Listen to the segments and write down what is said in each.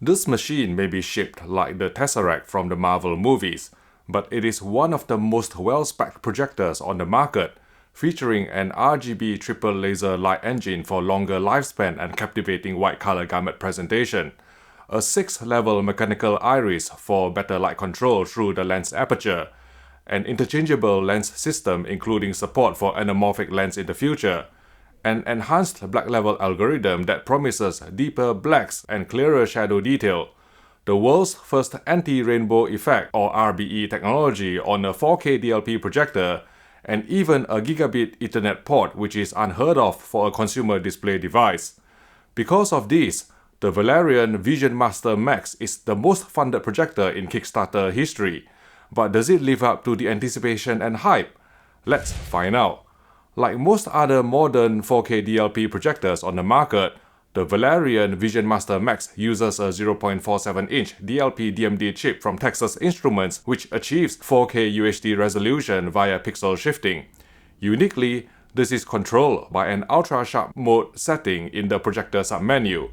This machine may be shaped like the Tesseract from the Marvel movies, but it is one of the most well-spec'd projectors on the market, featuring an RGB triple laser light engine for longer lifespan and captivating white color gamut presentation, a 6-level mechanical iris for better light control through the lens aperture, an interchangeable lens system including support for anamorphic lens in the future, an enhanced black level algorithm that promises deeper blacks and clearer shadow detail, the world's first anti-rainbow effect or RBE technology on a 4K DLP projector, and even a gigabit Ethernet port, which is unheard of for a consumer display device. Because of this, the Valerion VisionMaster MAX is the most funded projector in Kickstarter history. But does it live up to the anticipation and hype? Let's find out. Like most other modern 4K DLP projectors on the market, the Valerion VisionMaster MAX uses a 0.47-inch DLP DMD chip from Texas Instruments, which achieves 4K UHD resolution via pixel shifting. Uniquely, this is controlled by an ultra-sharp mode setting in the projector submenu,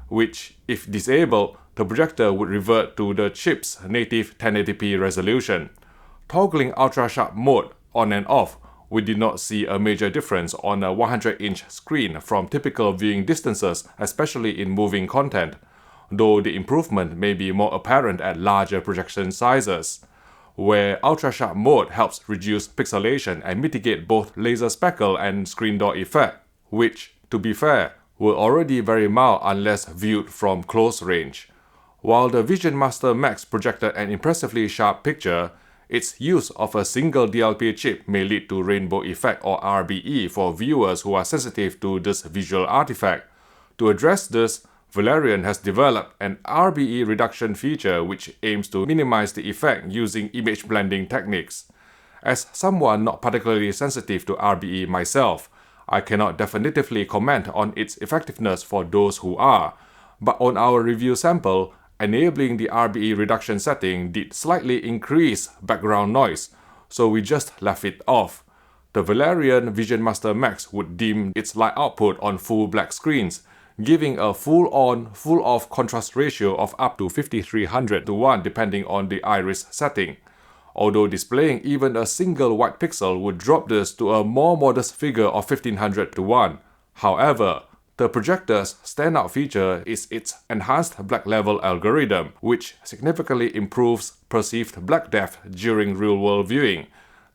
which, if disabled, the projector would revert to the chip's native 1080p resolution. Toggling ultra-sharp mode on and off, we did not see a major difference on a 100-inch screen from typical viewing distances, especially in moving content, though the improvement may be more apparent at larger projection sizes, where ultra-sharp mode helps reduce pixelation and mitigate both laser speckle and screen door effect, which, to be fair, were already very mild unless viewed from close range. While the VisionMaster MAX projected an impressively sharp picture, its use of a single DLP chip may lead to rainbow effect or RBE for viewers who are sensitive to this visual artifact. To address this, Valerion has developed an RBE reduction feature which aims to minimize the effect using image blending techniques. As someone not particularly sensitive to RBE myself, I cannot definitively comment on its effectiveness for those who are, but on our review sample, enabling the RBE reduction setting did slightly increase background noise, so we just left it off. The Valerion VisionMaster MAX would dim its light output on full black screens, giving a full-on, full-off contrast ratio of up to 5300:1 depending on the iris setting. Although displaying even a single white pixel would drop this to a more modest figure of 1500:1. However, the projector's standout feature is its enhanced black level algorithm, which significantly improves perceived black depth during real-world viewing,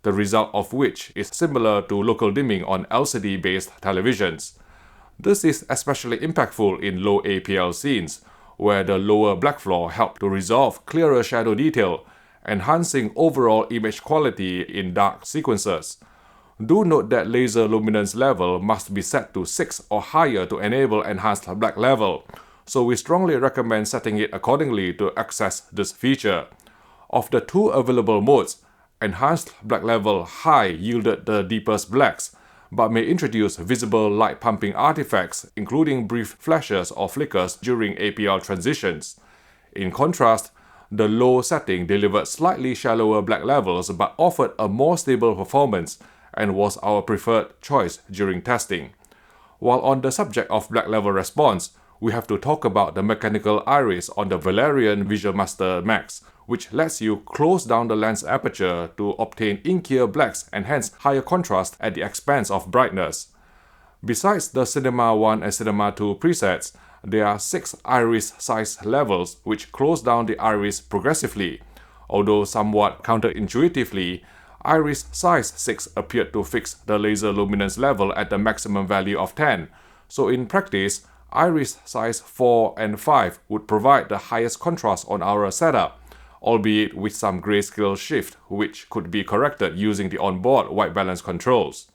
the result of which is similar to local dimming on LCD-based televisions. This is especially impactful in low APL scenes, where the lower black floor helps to resolve clearer shadow detail, enhancing overall image quality in dark sequences. Do note that laser luminance level must be set to 6 or higher to enable enhanced black level, so we strongly recommend setting it accordingly to access this feature. Of the two available modes, enhanced black level high yielded the deepest blacks, but may introduce visible light pumping artifacts, including brief flashes or flickers during APL transitions. In contrast, the low setting delivered slightly shallower black levels but offered a more stable performance and was our preferred choice during testing. While on the subject of black level response, we have to talk about the mechanical iris on the Valerion VisionMaster MAX, which lets you close down the lens aperture to obtain inkier blacks and hence higher contrast at the expense of brightness. Besides the Cinema 1 and Cinema 2 presets, there are 6 iris size levels which close down the iris progressively. Although somewhat counterintuitively, iris size 6 appeared to fix the laser luminance level at the maximum value of 10, so in practice, iris size 4 and 5 would provide the highest contrast on our setup, albeit with some grayscale shift which could be corrected using the onboard white balance controls.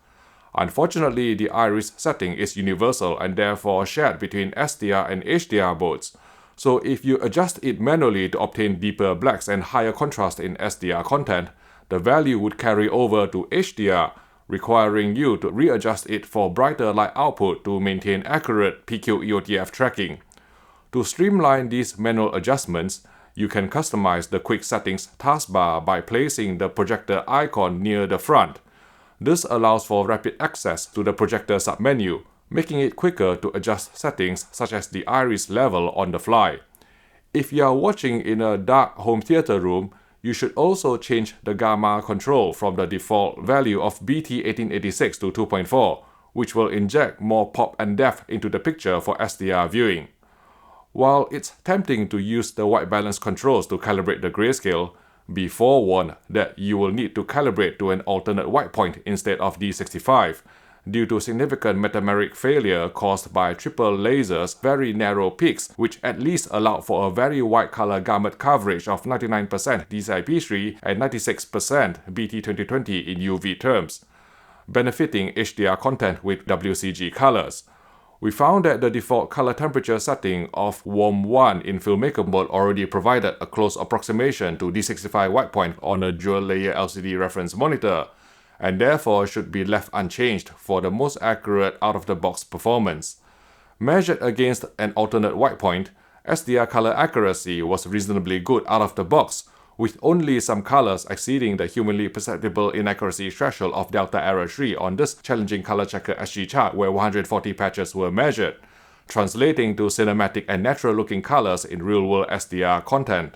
Unfortunately, the iris setting is universal and therefore shared between SDR and HDR boards, so if you adjust it manually to obtain deeper blacks and higher contrast in SDR content, the value would carry over to HDR, requiring you to readjust it for brighter light output to maintain accurate PQ-EOTF tracking. To streamline these manual adjustments, you can customize the Quick Settings taskbar by placing the projector icon near the front. This allows for rapid access to the projector submenu, making it quicker to adjust settings such as the iris level on the fly. If you are watching in a dark home theater room, you should also change the gamma control from the default value of BT1886 to 2.4, which will inject more pop and depth into the picture for SDR viewing. While it's tempting to use the white balance controls to calibrate the grayscale, be forewarned that you will need to calibrate to an alternate white point instead of D65, due to significant metameric failure caused by triple laser's very narrow peaks, which at least allowed for a very wide color gamut coverage of 99% DCI-P3 and 96% BT2020 in UV terms, benefiting HDR content with WCG colors. We found that the default color temperature setting of warm 1 in filmmaker mode already provided a close approximation to D65 white point on a dual-layer LCD reference monitor, and therefore should be left unchanged for the most accurate out-of-the-box performance. Measured against an alternate white point, SDR color accuracy was reasonably good out of the box, with only some colors exceeding the humanly perceptible inaccuracy threshold of delta error 3 on this challenging color checker SG chart where 140 patches were measured, translating to cinematic and natural-looking colors in real-world SDR content.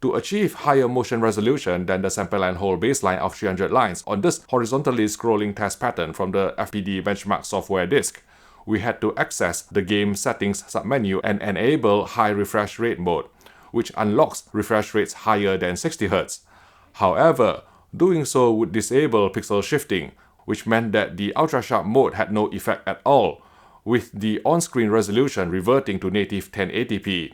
To achieve higher motion resolution than the sample and hold baseline of 300 lines on this horizontally scrolling test pattern from the FPD benchmark software disk, we had to access the game settings submenu and enable high refresh rate mode, which unlocks refresh rates higher than 60 Hz. However, doing so would disable pixel shifting, which meant that the ultra-sharp mode had no effect at all, with the on-screen resolution reverting to native 1080p.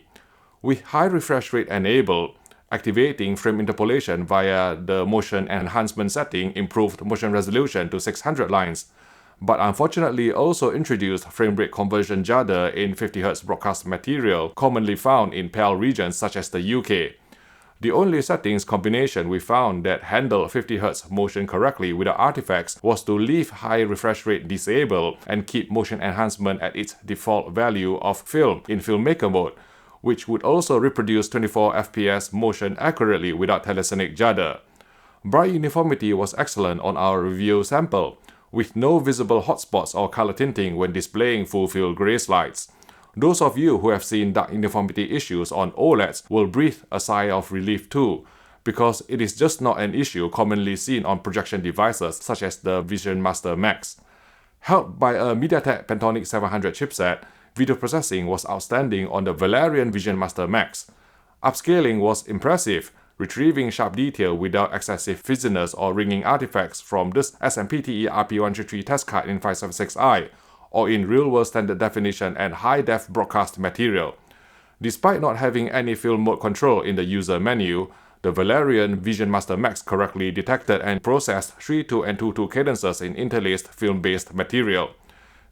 With high refresh rate enabled, activating frame interpolation via the motion enhancement setting improved motion resolution to 600 lines, but unfortunately also introduced frame rate conversion judder in 50 Hz broadcast material commonly found in PAL regions such as the UK. The only settings combination we found that handled 50 Hz motion correctly without artifacts was to leave high refresh rate disabled and keep motion enhancement at its default value of film in filmmaker mode, which would also reproduce 24 FPS motion accurately without telesonic judder. Bright uniformity was excellent on our review sample, with no visible hotspots or color tinting when displaying full-field gray slides. Those of you who have seen dark uniformity issues on OLEDs will breathe a sigh of relief too, because it is just not an issue commonly seen on projection devices such as the VisionMaster MAX. Helped by a Mediatek Pentonic 700 chipset, video processing was outstanding on the Valerion VisionMaster MAX. Upscaling was impressive, retrieving sharp detail without excessive fizziness or ringing artifacts from this SMPTE RP133 test card in 576i, or in real-world standard definition and high-def broadcast material. Despite not having any film mode control in the user menu, the Valerion VisionMaster MAX correctly detected and processed 3/2 and 2/2 cadences in interlaced film-based material.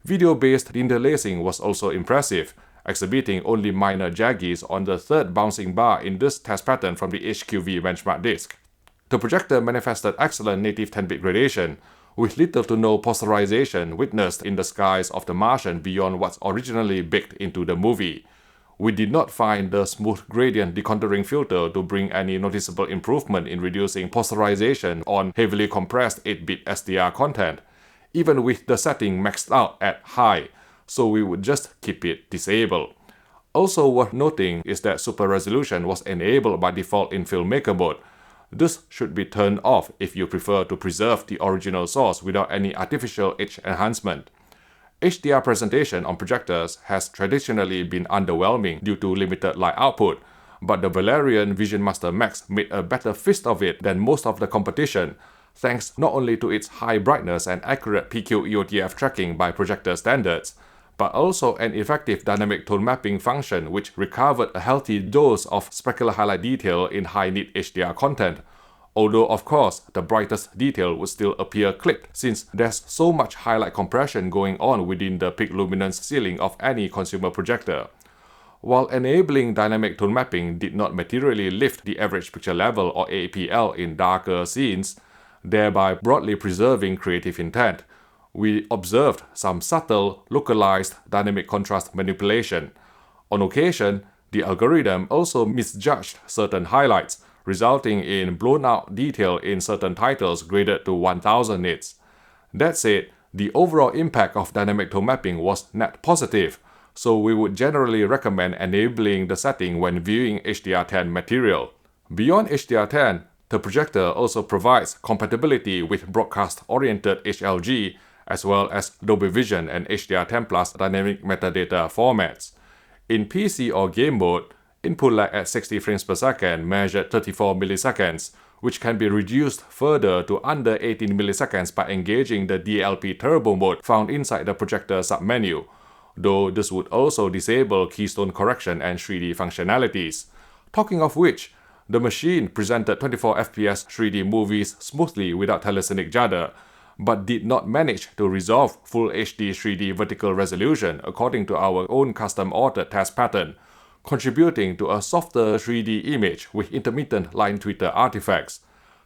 Video-based interlacing was also impressive, exhibiting only minor jaggies on the third bouncing bar in this test pattern from the HQV benchmark disk. The projector manifested excellent native 10-bit gradation, with little to no posterization witnessed in the skies of the Martian beyond what's originally baked into the movie. We did not find the smooth gradient decontouring filter to bring any noticeable improvement in reducing posterization on heavily compressed 8-bit SDR content, even with the setting maxed out at high, so we would just keep it disabled. Also worth noting is that super resolution was enabled by default in filmmaker mode. This should be turned off if you prefer to preserve the original source without any artificial edge enhancement. HDR presentation on projectors has traditionally been underwhelming due to limited light output, but the Valerion VisionMaster MAX made a better fist of it than most of the competition, thanks not only to its high brightness and accurate PQ-EOTF tracking by projector standards, but also an effective dynamic tone mapping function which recovered a healthy dose of specular highlight detail in high-nit HDR content, although of course the brightest detail would still appear clipped since there's so much highlight compression going on within the peak luminance ceiling of any consumer projector. While enabling dynamic tone mapping did not materially lift the average picture level or APL in darker scenes, thereby broadly preserving creative intent, we observed some subtle, localized dynamic contrast manipulation. On occasion, the algorithm also misjudged certain highlights, resulting in blown-out detail in certain titles graded to 1000 nits. That said, the overall impact of dynamic tone mapping was net positive, so we would generally recommend enabling the setting when viewing HDR10 material. Beyond HDR10, the projector also provides compatibility with broadcast-oriented HLG as well as Dolby Vision and HDR10 Plus dynamic metadata formats. In PC or game mode, input lag at 60 frames per second measured 34 milliseconds, which can be reduced further to under 18 milliseconds by engaging the DLP turbo mode found inside the projector submenu, though this would also disable keystone correction and 3D functionalities. Talking of which, the machine presented 24 FPS 3D movies smoothly without telecinic judder, but did not manage to resolve Full HD 3D vertical resolution according to our own custom-authored test pattern, contributing to a softer 3D image with intermittent line twitter artifacts.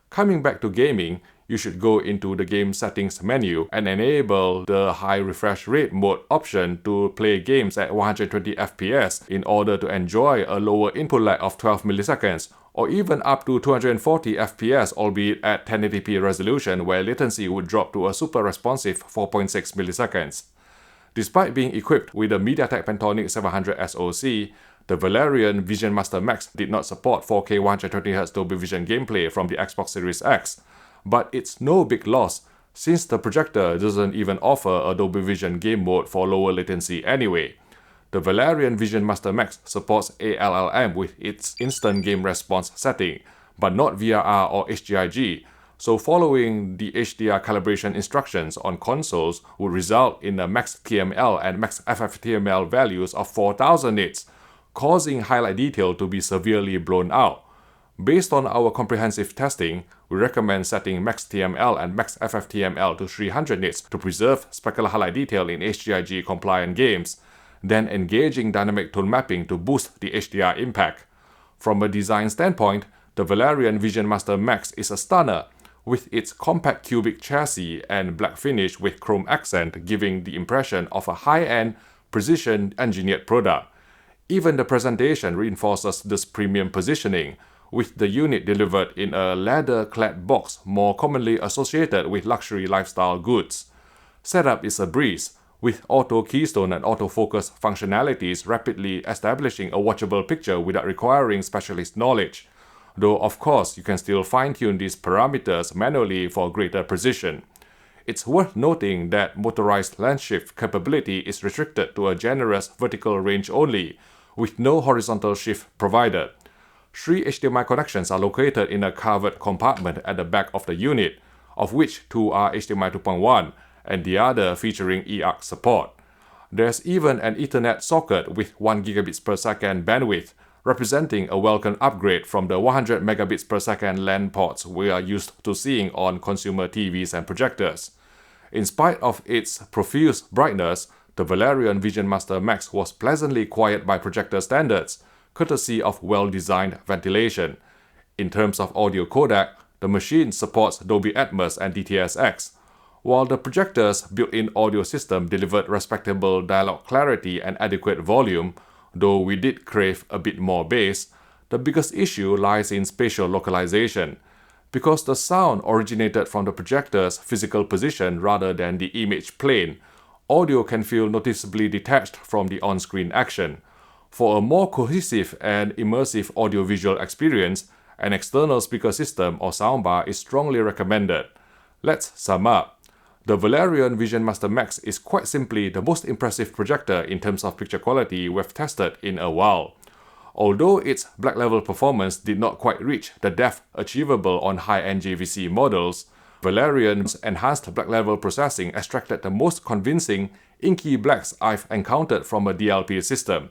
Coming back to gaming, you should go into the game settings menu and enable the high refresh rate mode option to play games at 120 FPS in order to enjoy a lower input lag of 12 milliseconds, or even up to 240 FPS, albeit at 1080p resolution where latency would drop to a super responsive 4.6 milliseconds. Despite being equipped with the Mediatek Pentonic 700 SoC, the Valerion VisionMaster MAX did not support 4K 120Hz Dolby Vision gameplay from the Xbox Series X, but it's no big loss since the projector doesn't even offer a Dolby Vision game mode for lower latency anyway. The Valerion VisionMaster MAX supports ALLM with its instant game response setting, but not VRR or HGIG, so following the HDR calibration instructions on consoles would result in a max TML and max FFTML values of 4000 nits, causing highlight detail to be severely blown out. Based on our comprehensive testing, we recommend setting max TML and max FFTML to 300 nits to preserve specular highlight detail in HGIG compliant games, then engaging dynamic tone mapping to boost the HDR impact. From a design standpoint, the Valerion VisionMaster MAX is a stunner, with its compact cubic chassis and black finish with chrome accent giving the impression of a high-end, precision-engineered product. Even the presentation reinforces this premium positioning, with the unit delivered in a leather-clad box more commonly associated with luxury lifestyle goods. Setup is a breeze, with auto keystone and autofocus functionalities rapidly establishing a watchable picture without requiring specialist knowledge, though of course you can still fine-tune these parameters manually for greater precision. It's worth noting that motorized lens shift capability is restricted to a generous vertical range only, with no horizontal shift provided. 3 HDMI connections are located in a covered compartment at the back of the unit, of which 2 are HDMI 2.1 and the other featuring eARC support. There's even an Ethernet socket with 1 gigabits per second bandwidth, representing a welcome upgrade from the 100 megabits per second LAN ports we are used to seeing on consumer TVs and projectors. In spite of its profuse brightness, the Valerion VisionMaster MAX was pleasantly quiet by projector standards, courtesy of well-designed ventilation. In terms of audio codec, the machine supports Dolby Atmos and DTS:X, while the projector's built-in audio system delivered respectable dialogue clarity and adequate volume, though we did crave a bit more bass. The biggest issue lies in spatial localization. Because the sound originated from the projector's physical position rather than the image plane, audio can feel noticeably detached from the on-screen action. For a more cohesive and immersive audiovisual experience, an external speaker system or soundbar is strongly recommended. Let's sum up. The Valerion VisionMaster MAX is quite simply the most impressive projector in terms of picture quality we've tested in a while. Although its black level performance did not quite reach the depth achievable on high-end JVC models, Valerion's enhanced black level processing extracted the most convincing, inky blacks I've encountered from a DLP system.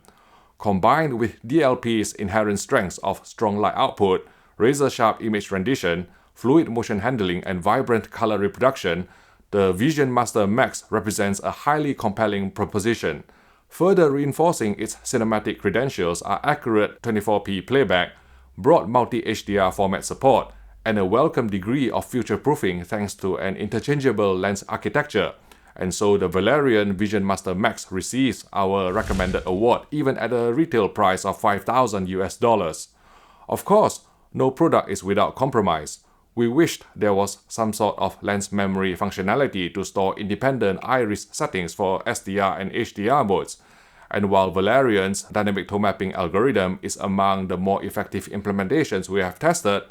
Combined with DLP's inherent strengths of strong light output, razor-sharp image rendition, fluid motion handling, and vibrant color reproduction, the VisionMaster MAX represents a highly compelling proposition. Further reinforcing its cinematic credentials are accurate 24p playback, broad multi-HDR format support, and a welcome degree of future-proofing thanks to an interchangeable lens architecture. And so the Valerion VisionMaster MAX receives our recommended award even at a retail price of $5,000. Of course, no product is without compromise. We wished there was some sort of lens memory functionality to store independent iris settings for SDR and HDR modes, And while Valerion's dynamic tone mapping algorithm is among the more effective implementations we have tested,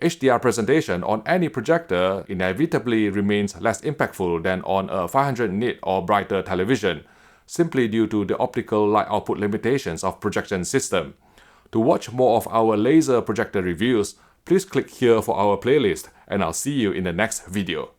HDR presentation on any projector inevitably remains less impactful than on a 500 nit or brighter television, simply due to the optical light output limitations of projection system. To watch more of our laser projector reviews, please click here for our playlist, and I'll see you in the next video.